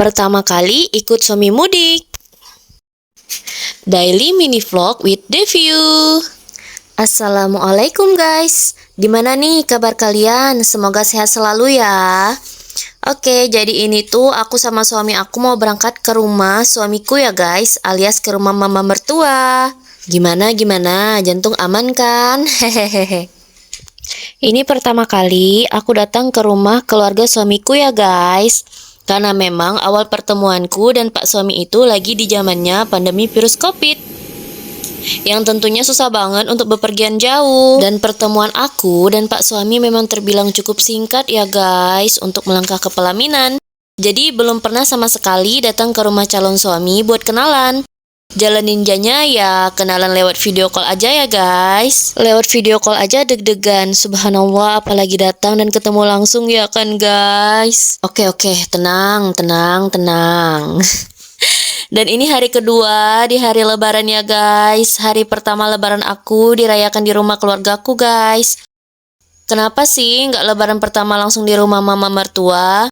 Pertama kali ikut suami mudik. Daily mini vlog with Deview. Assalamualaikum guys. Gimana nih kabar kalian? Semoga sehat selalu ya. Oke, jadi ini tuh aku sama suami aku mau berangkat ke rumah suamiku ya guys, alias ke rumah mama mertua. Gimana? Jantung aman kan? Hehehe. Ini pertama kali aku datang ke rumah keluarga suamiku ya guys. Karena memang awal pertemuanku dan Pak suami itu lagi di zamannya pandemi virus COVID, yang tentunya susah banget untuk bepergian jauh. Dan pertemuan aku dan Pak suami memang terbilang cukup singkat ya guys untuk melangkah ke pelaminan. Jadi belum pernah sama sekali datang ke rumah calon suami buat kenalan. Jalan ninjanya ya kenalan lewat video call aja ya guys. Lewat video call aja deg-degan, subhanallah, apalagi datang dan ketemu langsung ya kan guys. Oke, tenang. Dan ini hari kedua di hari lebaran ya guys. Hari pertama lebaran aku dirayakan di rumah keluargaku guys. Kenapa sih nggak lebaran pertama langsung di rumah mama mertua?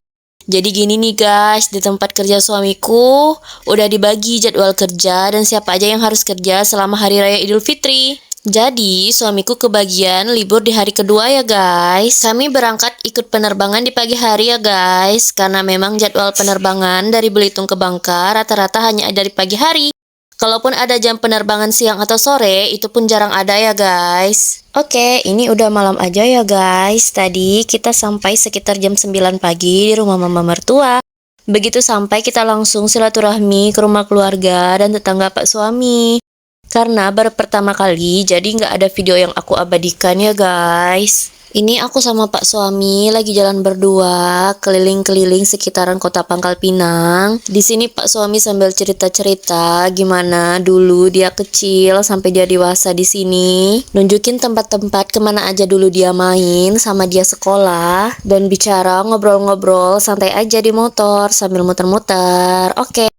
Jadi gini nih guys, di tempat kerja suamiku udah dibagi jadwal kerja dan siapa aja yang harus kerja selama hari raya Idul Fitri. Jadi suamiku kebagian libur di hari kedua ya guys. Kami berangkat ikut penerbangan di pagi hari ya guys, karena memang jadwal penerbangan dari Belitung ke Bangka rata-rata hanya ada di pagi hari. Kalaupun ada jam penerbangan siang atau sore, itu pun jarang ada ya guys. Oke, ini udah malam aja ya guys. Tadi kita sampai sekitar jam 9 pagi di rumah mama mertua. Begitu sampai kita langsung silaturahmi ke rumah keluarga dan tetangga Pak suami. Karena baru pertama kali, jadi nggak ada video yang aku abadikan ya guys. Ini aku sama Pak suami lagi jalan berdua keliling-keliling sekitaran kota Pangkal Pinang. Di sini Pak suami sambil cerita-cerita gimana dulu dia kecil sampai dia dewasa di sini. Nunjukin tempat-tempat kemana aja dulu dia main sama dia sekolah. Dan bicara ngobrol-ngobrol santai aja di motor sambil muter-muter. Oke.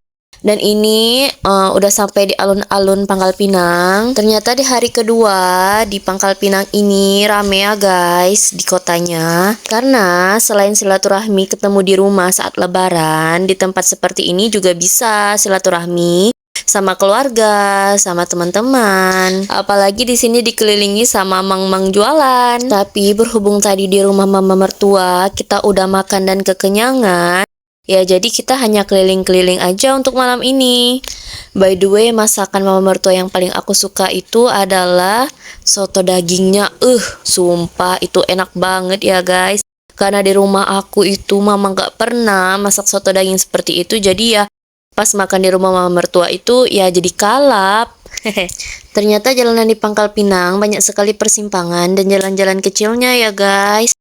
Dan ini udah sampai di alun-alun Pangkal Pinang. Ternyata di hari kedua di Pangkal Pinang ini rame ya guys di kotanya. Karena selain silaturahmi ketemu di rumah saat lebaran, di tempat seperti ini juga bisa silaturahmi sama keluarga, sama teman-teman. Apalagi di sini dikelilingi sama mang-mang jualan. Tapi berhubung tadi di rumah mama mertua kita udah makan dan kekenyangan, ya jadi kita hanya keliling-keliling aja untuk malam ini. By the way, masakan mama mertua yang paling aku suka itu adalah soto dagingnya. Sumpah itu enak banget ya guys. Karena di rumah aku itu mama gak pernah masak soto daging seperti itu. Jadi ya pas makan di rumah mama mertua itu ya jadi kalap. Ternyata jalanan di Pangkal Pinang banyak sekali persimpangan dan jalan-jalan kecilnya ya guys.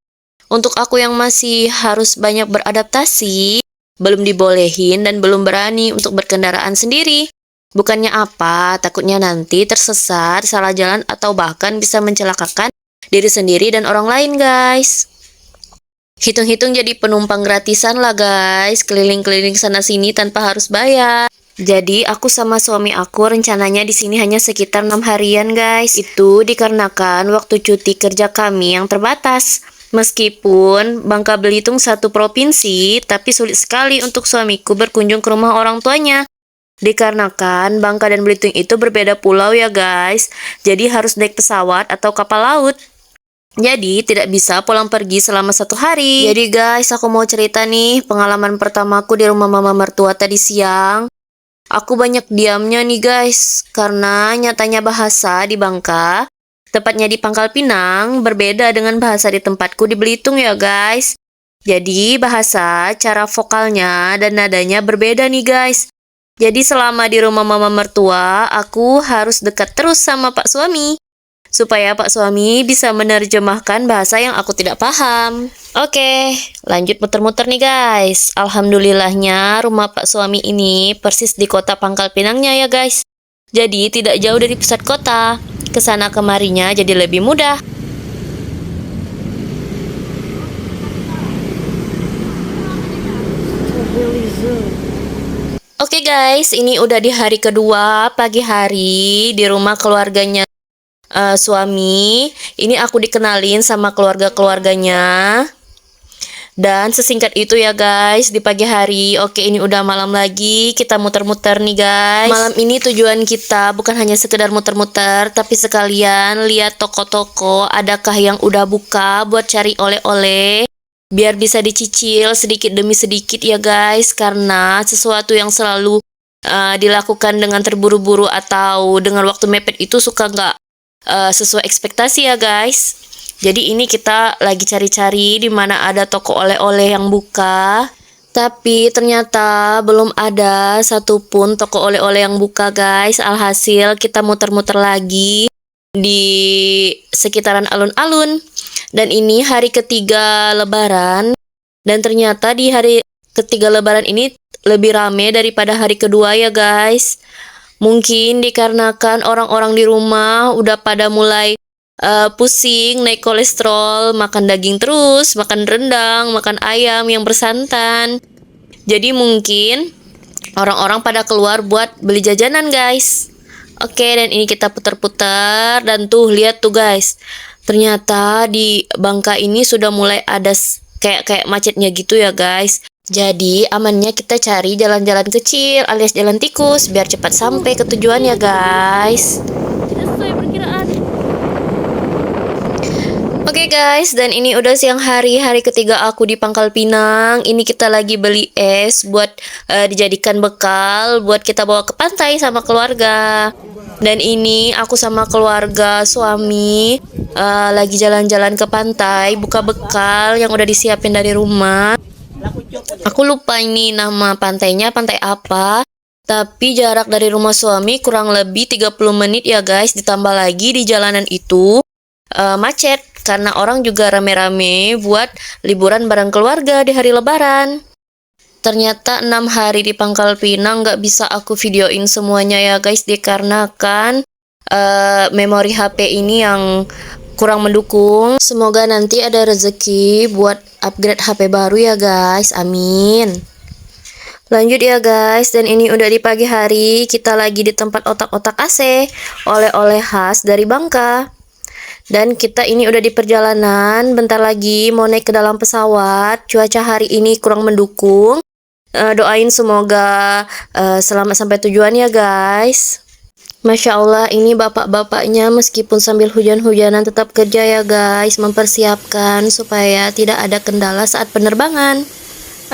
Untuk aku yang masih harus banyak beradaptasi, belum dibolehin dan belum berani untuk berkendaraan sendiri. Bukannya apa, takutnya nanti tersesat, salah jalan atau bahkan bisa mencelakakan diri sendiri dan orang lain guys. Hitung-hitung jadi penumpang gratisan lah guys, keliling-keliling sana sini tanpa harus bayar. Jadi aku sama suami aku rencananya di sini hanya sekitar 6 harian guys. Itu dikarenakan waktu cuti kerja kami yang terbatas. Meskipun Bangka Belitung satu provinsi, tapi sulit sekali untuk suamiku berkunjung ke rumah orang tuanya. Dikarenakan Bangka dan Belitung itu berbeda pulau ya guys, jadi harus naik pesawat atau kapal laut. Jadi tidak bisa pulang pergi selama 1 hari. Jadi guys, aku mau cerita nih pengalaman pertamaku di rumah mama mertua tadi siang. Aku banyak diamnya nih guys, karena nyatanya bahasa di Bangka, tepatnya di Pangkal Pinang, berbeda dengan bahasa di tempatku di Belitung ya guys. Jadi bahasa, cara vokalnya dan nadanya berbeda nih guys. Jadi selama di rumah mama mertua, aku harus dekat terus sama Pak suami, supaya Pak suami bisa menerjemahkan bahasa yang aku tidak paham. Oke, lanjut muter-muter nih guys. Alhamdulillahnya rumah Pak suami ini persis di kota Pangkal Pinangnya ya guys. Jadi tidak jauh dari pusat kota. Kesana kemarinya jadi lebih mudah. Oke guys, ini udah di hari kedua pagi hari di rumah keluarganya suami. Ini aku dikenalin sama keluarga-keluarganya. Dan sesingkat itu ya guys, di pagi hari. Oke, ini udah malam lagi, kita muter-muter nih guys. Malam ini tujuan kita bukan hanya sekedar muter-muter, tapi sekalian lihat toko-toko adakah yang udah buka buat cari oleh-oleh. Biar bisa dicicil sedikit demi sedikit ya guys, karena sesuatu yang selalu dilakukan dengan terburu-buru atau dengan waktu mepet itu suka nggak sesuai ekspektasi ya guys. Jadi ini kita lagi cari-cari di mana ada toko oleh-oleh yang buka. Tapi ternyata belum ada satupun toko oleh-oleh yang buka guys. Alhasil kita muter-muter lagi di sekitaran alun-alun. Dan ini hari ketiga lebaran. Dan ternyata di hari ketiga lebaran ini lebih rame daripada hari kedua ya guys. Mungkin dikarenakan orang-orang di rumah udah pada mulai pusing, naik kolesterol, makan daging terus, makan rendang, makan ayam yang bersantan. Jadi mungkin orang-orang pada keluar buat beli jajanan guys. Oke, dan ini kita putar-putar dan tuh lihat tuh guys. Ternyata di Bangka ini sudah mulai ada kayak macetnya gitu ya guys. Jadi amannya kita cari jalan-jalan kecil alias jalan tikus biar cepat sampai ke tujuan ya guys. Tidak sesuai perkiraan. Oke guys, dan ini udah siang hari ketiga aku di Pangkal Pinang. Ini kita lagi beli es buat dijadikan bekal buat kita bawa ke pantai sama keluarga. Dan ini aku sama keluarga suami lagi jalan-jalan ke pantai, buka bekal yang udah disiapin dari rumah. Aku lupa ini nama pantainya, pantai apa. Tapi jarak dari rumah suami kurang lebih 30 menit ya guys. Ditambah lagi di jalanan itu macet karena orang juga rame-rame buat liburan bareng keluarga di hari lebaran. Ternyata 6 hari di Pangkal Pinang nggak bisa aku videoin semuanya ya guys, dikarenakan memori HP ini yang kurang mendukung. Semoga nanti ada rezeki buat upgrade HP baru ya guys, amin. Lanjut ya guys, dan ini udah di pagi hari, kita lagi di tempat otak-otak AC, oleh-oleh khas dari Bangka. Dan kita ini udah di perjalanan, bentar lagi mau naik ke dalam pesawat. Cuaca hari ini kurang mendukung. Doain semoga selamat sampai tujuan ya guys. Masya Allah, ini bapak-bapaknya meskipun sambil hujan-hujanan tetap kerja ya guys, mempersiapkan supaya tidak ada kendala saat penerbangan.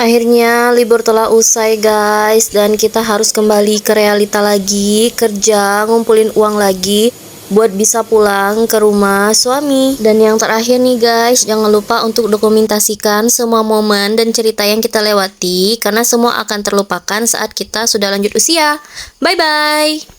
Akhirnya libur telah usai guys, dan kita harus kembali ke realita lagi, kerja, ngumpulin uang lagi buat bisa pulang ke rumah suami. Dan yang terakhir nih guys, jangan lupa untuk dokumentasikan semua momen dan cerita yang kita lewati, karena semua akan terlupakan saat kita sudah lanjut usia. Bye bye.